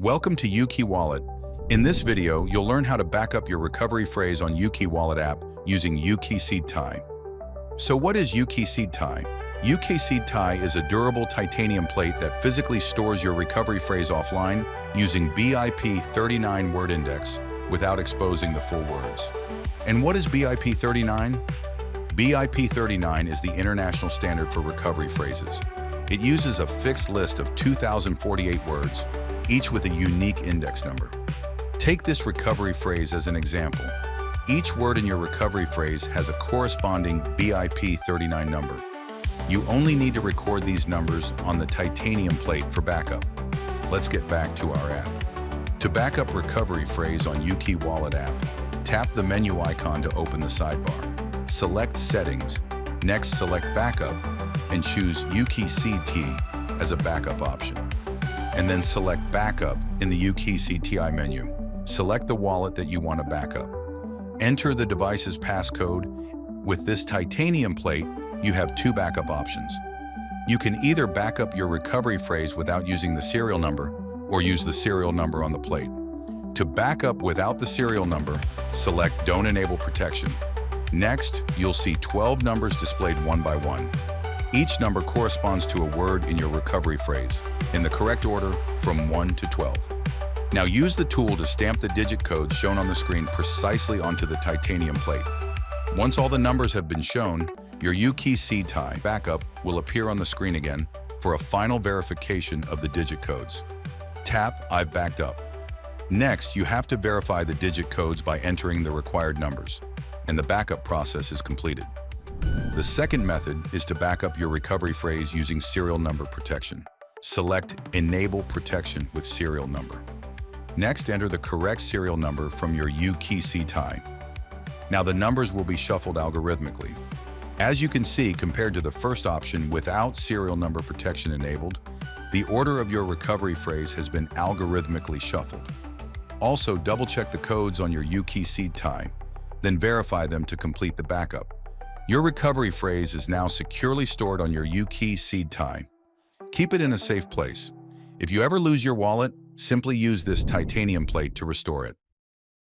Welcome to UKey Wallet. In this video, you'll learn how to back up your recovery phrase on UKey Wallet app using UKey Seed Ti. So what is UKey Seed Ti? UKey Seed Ti is a durable titanium plate that physically stores your recovery phrase offline using BIP 39 word index without exposing the full words. And what is BIP 39? BIP 39 is the international standard for recovery phrases. It uses a fixed list of 2,048 words, each with a unique index number. Take this recovery phrase as an example. Each word in your recovery phrase has a corresponding BIP 39 number. You only need to record these numbers on the titanium plate for backup. Let's get back to our app. To back up recovery phrase on UKey Wallet app, tap the menu icon to open the sidebar. Select Settings. Next, select Backup and choose UKey Seed Ti as a backup option. And then select Backup in the UKey Seed Ti menu. Select the wallet that you want to back up. Enter the device's passcode. With this titanium plate, you have two backup options. You can either back up your recovery phrase without using the serial number or use the serial number on the plate. To back up without the serial number, select Don't Enable Protection. Next, you'll see 12 numbers displayed one by one. Each number corresponds to a word in your recovery phrase, in the correct order from 1 to 12. Now use the tool to stamp the digit codes shown on the screen precisely onto the titanium plate. Once all the numbers have been shown, your UKey Seed Ti backup will appear on the screen again for a final verification of the digit codes. Tap I've backed up. Next, you have to verify the digit codes by entering the required numbers, and the backup process is completed. The second method is to back up your recovery phrase using serial number protection. Select Enable Protection with Serial Number. Next, enter the correct serial number from your UKey Seed Ti. Now the numbers will be shuffled algorithmically. As you can see, compared to the first option without serial number protection enabled, the order of your recovery phrase has been algorithmically shuffled. Also, double-check the codes on your UKey Seed Ti, then verify them to complete the backup. Your recovery phrase is now securely stored on your UKey Seed Ti. Keep it in a safe place. If you ever lose your wallet, simply use this titanium plate to restore it.